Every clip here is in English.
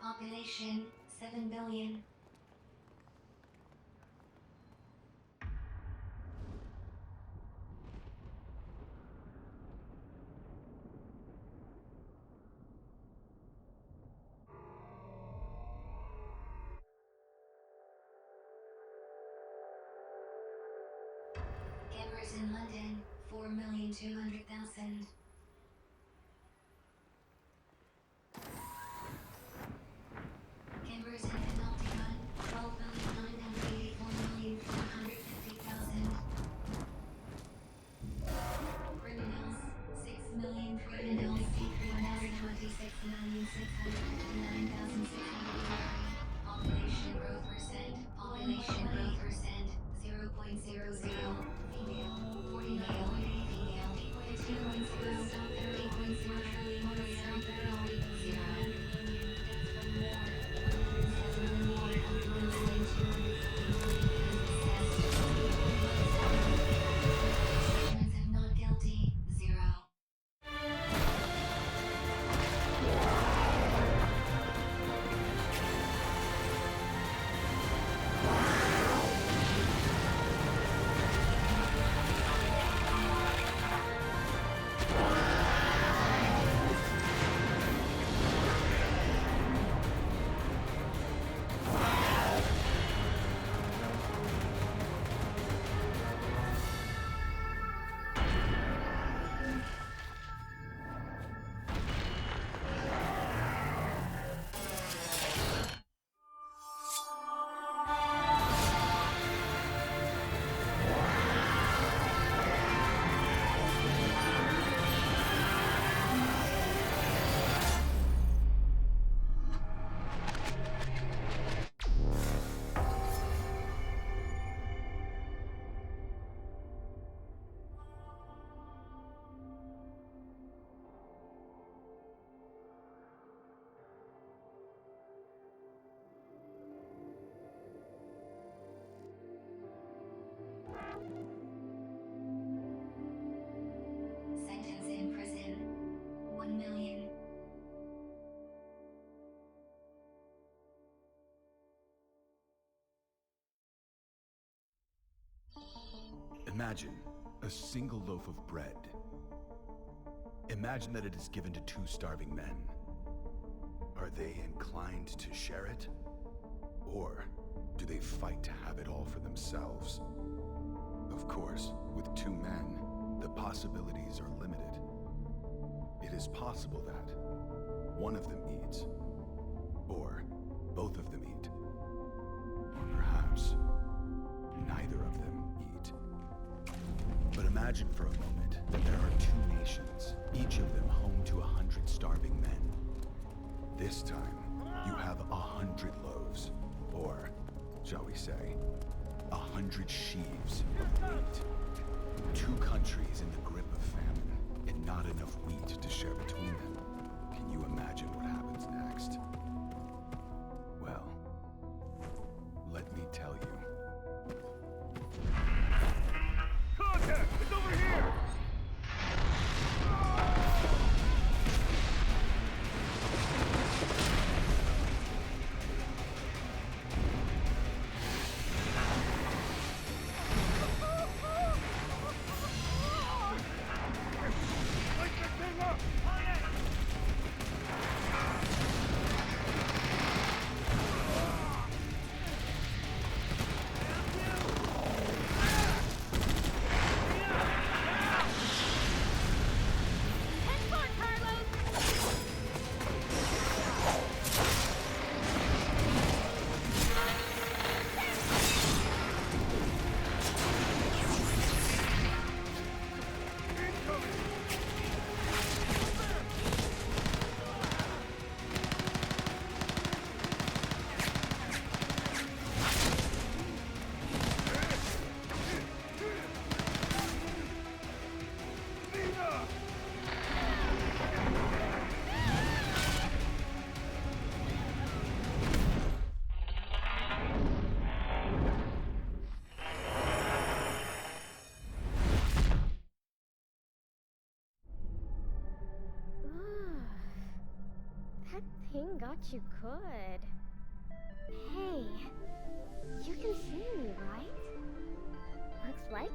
Population 7 billion. Cameras in London 4,200,000. Cameras in Penultimate 12,984,450,000. Criminals 6,000,000 criminals 126,659,603. Population growth percent 0.00. Female 40 male female 2.0 30.0 not guilty 0. Sentence in prison 1 million. Imagine a single loaf of bread. Imagine that it is given to 2 starving men. Are they inclined to share it? Or do they fight to have it all for themselves? Of course, with 2 men, the possibilities are limited. It is possible that one of them eats, or both of them eat, or perhaps neither of them eat. But imagine for a moment that there are 2 nations, each of them home to 100 starving men. This time, you have 100 loaves, or, shall we say, 100 sheaves of wheat. 2 countries in the grip of famine, and not enough wheat to share between them. Can you imagine what happens next? Well, let me tell you. Contact! It's over here! Light this thing up! On it! ping got you good. Hey, you can see me, right? Looks like it.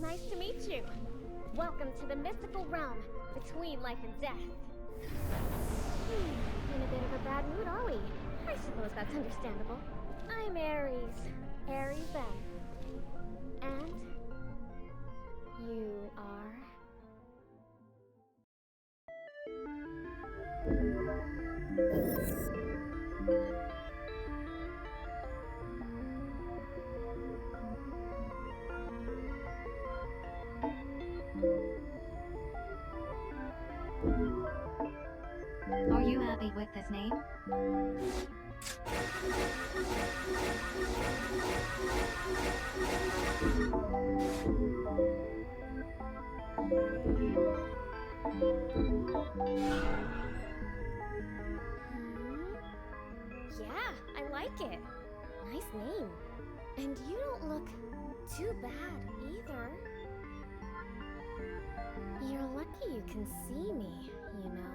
Nice to meet you. Welcome to the mystical realm between life and death. In a bit of a bad mood, are we? I suppose that's understandable. I'm Aries. Aries then. And you are? Are you happy with this name? Yeah, I like it. Nice name. And you don't look too bad either. You're lucky you can see me, you know.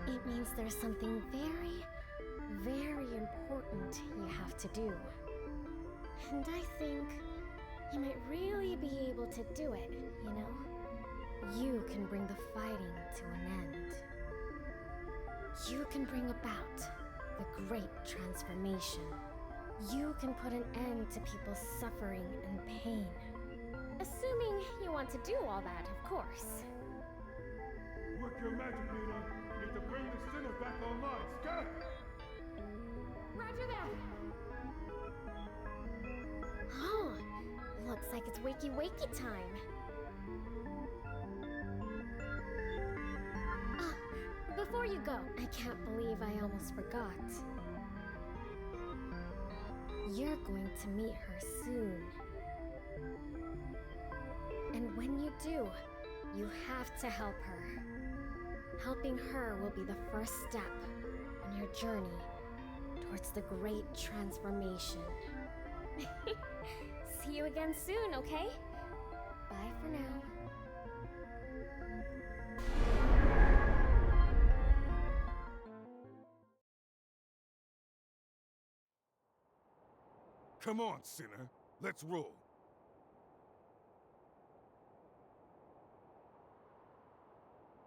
It means there's something very, very important you have to do. And I think you might really be able to do it, you know? You can bring the fighting to an end. You can bring about the great transformation. You can put an end to people's suffering and pain. Assuming you want to do all that, of course. Work your magic, Nina. Get to bring the sinner back online, Scott! Roger that! Oh, looks like it's wakey-wakey time. Ah, before you go, I can't believe I almost forgot. You're going to meet her soon. And when you do, you have to help her. Helping her will be the first step on your journey towards the great transformation. See you again soon, okay? Bye for now. Come on, sinner. Let's roll.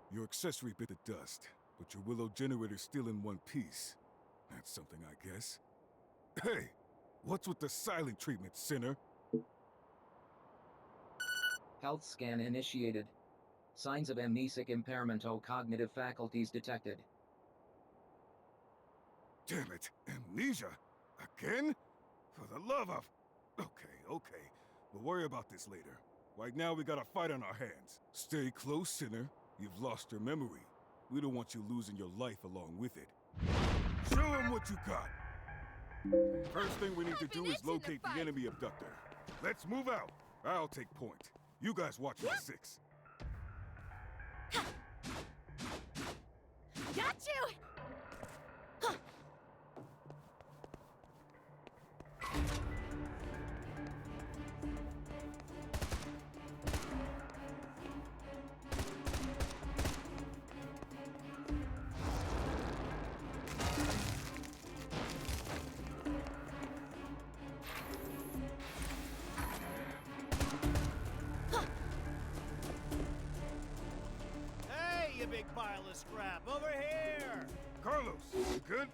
Your accessory bit of dust, but your Willow generator's still in one piece. That's something, I guess. Hey! What's with the silent treatment, sinner? Health scan initiated. Signs of amnesic impairment or cognitive faculties detected. Damn it! Amnesia? Again? For the love of... Okay. We'll worry about this later. Right now, we got a fight on our hands. Stay close, sinner. You've lost your memory. We don't want you losing your life along with it. Show him what you got! First thing we need to do is locate the enemy abductor. Let's move out. I'll take point. You guys watch my six. Got you! Hey, you big pile of scrap, over here! Carlos, you good?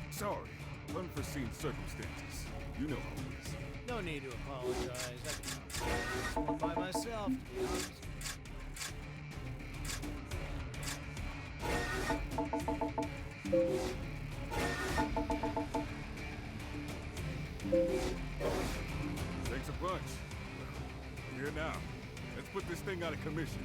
Sorry, unforeseen circumstances. You know how it is. No need to apologize. I can one by myself, to be honest. Thanks a bunch. Here now. Let's put this thing out of commission.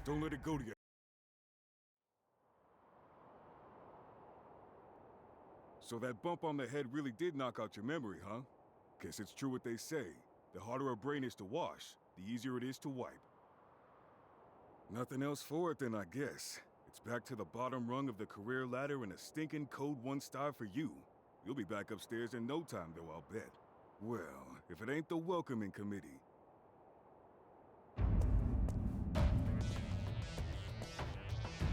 Don't let it go to you. So that bump on the head really did knock out your memory, huh? Guess it's true what they say. The harder a brain is to wash, the easier it is to wipe. Nothing else for it then, I guess. It's back to the bottom rung of the career ladder and a stinking code 1 star for you. You'll be back upstairs in no time, though, I'll bet. Well, if it ain't the welcoming committee.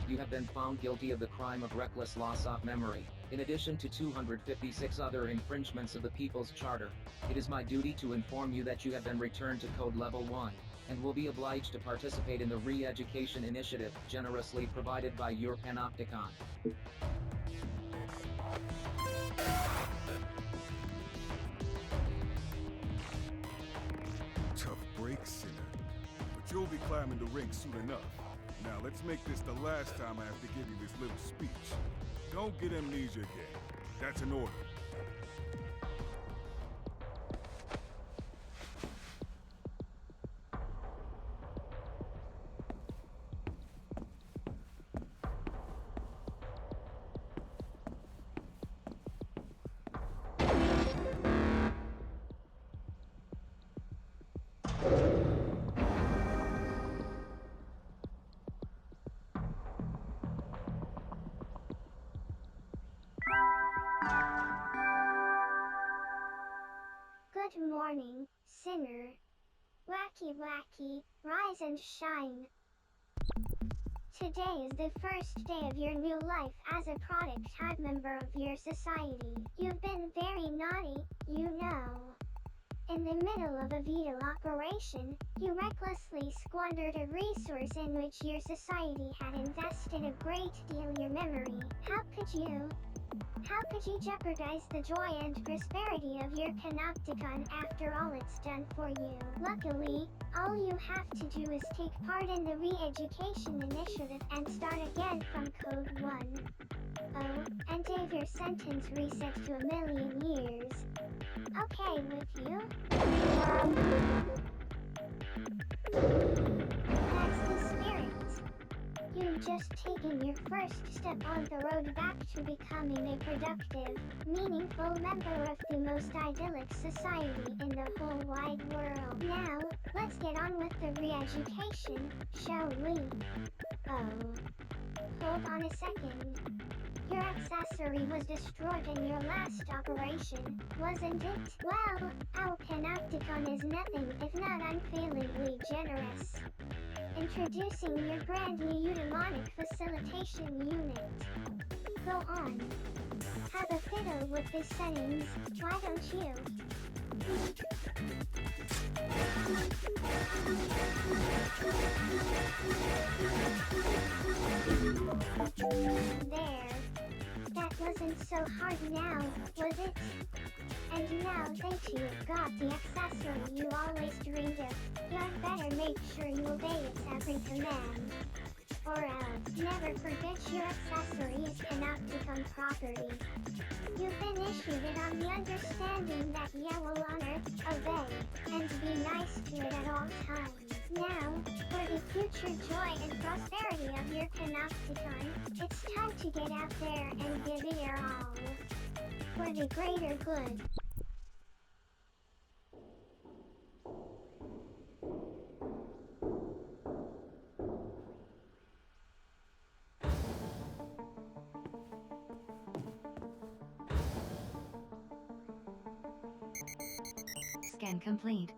You have been found guilty of the crime of reckless loss of memory, in addition to 256 other infringements of the People's Charter. It is my duty to inform you that you have been returned to Code Level 1, and will be obliged to participate in the re-education initiative generously provided by your Panopticon. Tough break, sinner. But you'll be climbing the ranks soon enough. Now, let's make this the last time I have to give you this little speech. Don't get amnesia again. That's an order. Good morning, sinner. Wacky, rise and shine. Today is the first day of your new life as a product-type member of your society. You've been very naughty, you know. In the middle of a veto operation, you recklessly squandered a resource in which your society had invested a great deal of your memory. How could you? How could you jeopardize the joy and prosperity of your Panopticon after all it's done for you? Luckily, all you have to do is take part in the re-education initiative and start again from Code 1. Oh, and have your sentence reset to 1,000,000 years. Okay with you? That's the spirit. You've just taken your first step on the road back to becoming a productive, meaningful member of the most idyllic society in the whole wide world. Now, let's get on with the re-education, shall we? Oh. Hold on a second. Your accessory was destroyed in your last operation, wasn't it? Well, our Panopticon is nothing if not unfailingly generous. Introducing your brand new eudaimonic facilitation unit. Go on. Have a fiddle with the settings, why don't you? There. That wasn't so hard now, was it? And now that you've got the accessory you always dreamed of, you'd better make sure you obey its every command. Or else, never forget your accessory is Panopticon property. You've been issued it on the understanding that you will honor, obey, and be nice to it at all times. Now, for the future joy and prosperity of your Panopticon, it's time to get out there and give it your all. For the greater good. Scan complete.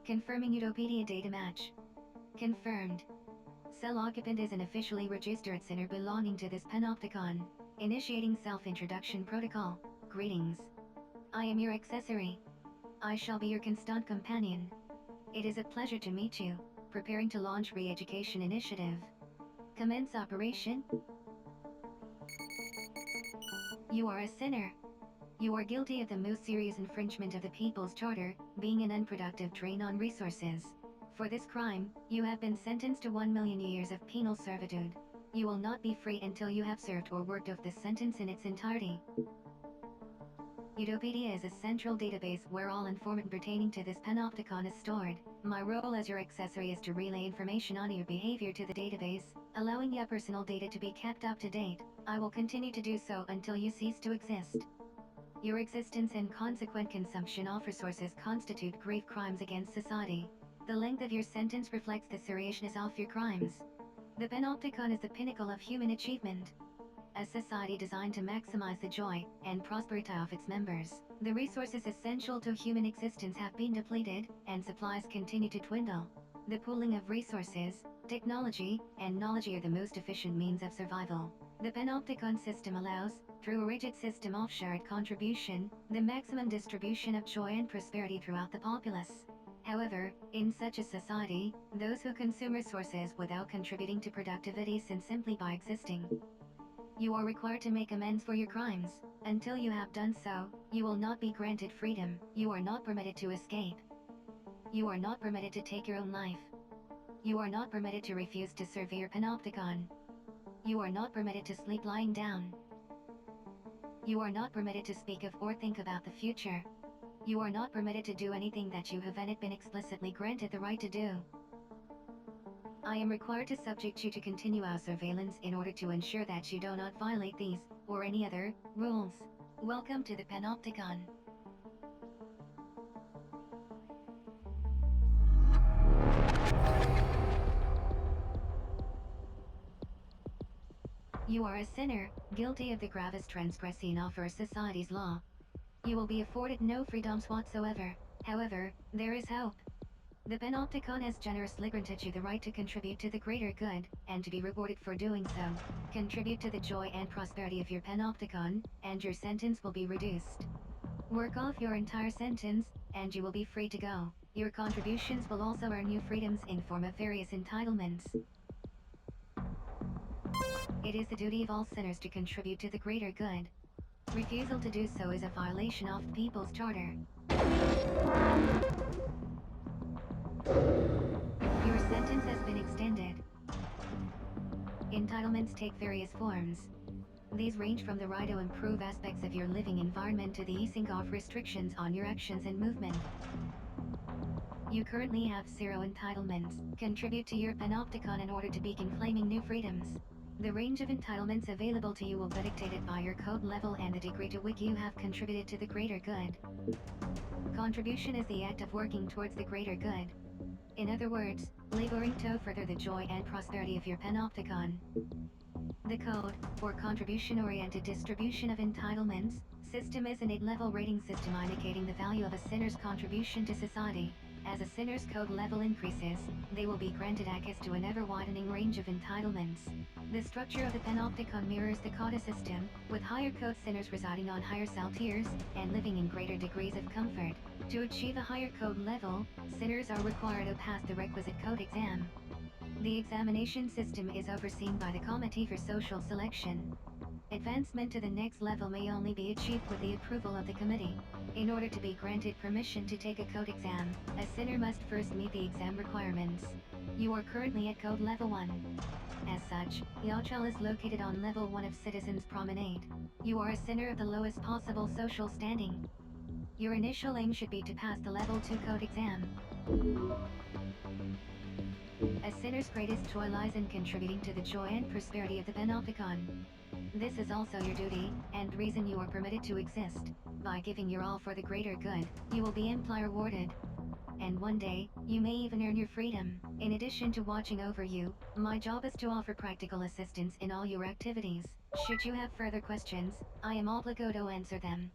Confirming Utopedia data match. Confirmed. Cell occupant is an officially registered sinner belonging to this panopticon. Initiating self-introduction protocol. Greetings. I am your accessory. I shall be your constant companion. It is a pleasure to meet you. Preparing to launch re-education initiative. Commence operation. You are a sinner. You are guilty of the most serious infringement of the People's Charter, being an unproductive drain on resources. For this crime, you have been sentenced to 1 million years of penal servitude. You will not be free until you have served or worked off this sentence in its entirety. Utopedia is a central database where all information pertaining to this panopticon is stored. My role as your accessory is to relay information on your behavior to the database, allowing your personal data to be kept up to date. I will continue to do so until you cease to exist. Your existence and consequent consumption of resources constitute grave crimes against society. The length of your sentence reflects the seriousness of your crimes. The panopticon is the pinnacle of human achievement. A society designed to maximize the joy and prosperity of its members. The resources essential to human existence have been depleted, and supplies continue to dwindle. The pooling of resources, technology, and knowledge are the most efficient means of survival. The panopticon system allows, through a rigid system of shared contribution, the maximum distribution of joy and prosperity throughout the populace. However, in such a society, those who consume resources without contributing to productivity sin simply by existing. You are required to make amends for your crimes. Until you have done so, you will not be granted freedom. You are not permitted to escape. You are not permitted to take your own life. You are not permitted to refuse to serve your panopticon. You are not permitted to sleep lying down. You are not permitted to speak of or think about the future. You are not permitted to do anything that you haven't been explicitly granted the right to do. I am required to subject you to continuous surveillance in order to ensure that you do not violate these, or any other, rules. Welcome to the Panopticon. You are a sinner, guilty of the gravest transgression of our society's law. You will be afforded no freedoms whatsoever. However, there is hope. The Panopticon has generously granted you the right to contribute to the greater good, and to be rewarded for doing so. Contribute to the joy and prosperity of your Panopticon, and your sentence will be reduced. Work off your entire sentence, and you will be free to go. Your contributions will also earn you freedoms in form of various entitlements. It is the duty of all sinners to contribute to the greater good. Refusal to do so is a violation of the People's Charter. Your sentence has been extended. Entitlements take various forms. These range from the right to improve aspects of your living environment to the easing of restrictions on your actions and movement. You currently have 0 entitlements. Contribute to your Panopticon in order to begin claiming new freedoms. The range of entitlements available to you will be dictated by your code level and the degree to which you have contributed to the greater good. Contribution is the act of working towards the greater good. In other words, laboring to further the joy and prosperity of your Panopticon. The code, or contribution-oriented distribution of entitlements, system is an 8-level rating system indicating the value of a sinner's contribution to society. As a sinner's code level increases, they will be granted access to an ever-widening range of entitlements. The structure of the Panopticon mirrors the CODA system, with higher code sinners residing on higher cell tiers, and living in greater degrees of comfort. To achieve a higher code level, sinners are required to pass the requisite code exam. The examination system is overseen by the Committee for Social Selection. Advancement to the next level may only be achieved with the approval of the committee. In order to be granted permission to take a code exam, a sinner must first meet the exam requirements. You are currently at code level 1. As such, your child is located on level 1 of Citizens Promenade. You are a sinner of the lowest possible social standing. Your initial aim should be to pass the level 2 code exam. A sinner's greatest joy lies in contributing to the joy and prosperity of the Panopticon. This is also your duty, and reason you are permitted to exist. By giving your all for the greater good, you will be amply rewarded. And one day, you may even earn your freedom. In addition to watching over you, my job is to offer practical assistance in all your activities. Should you have further questions, I am obligado to answer them.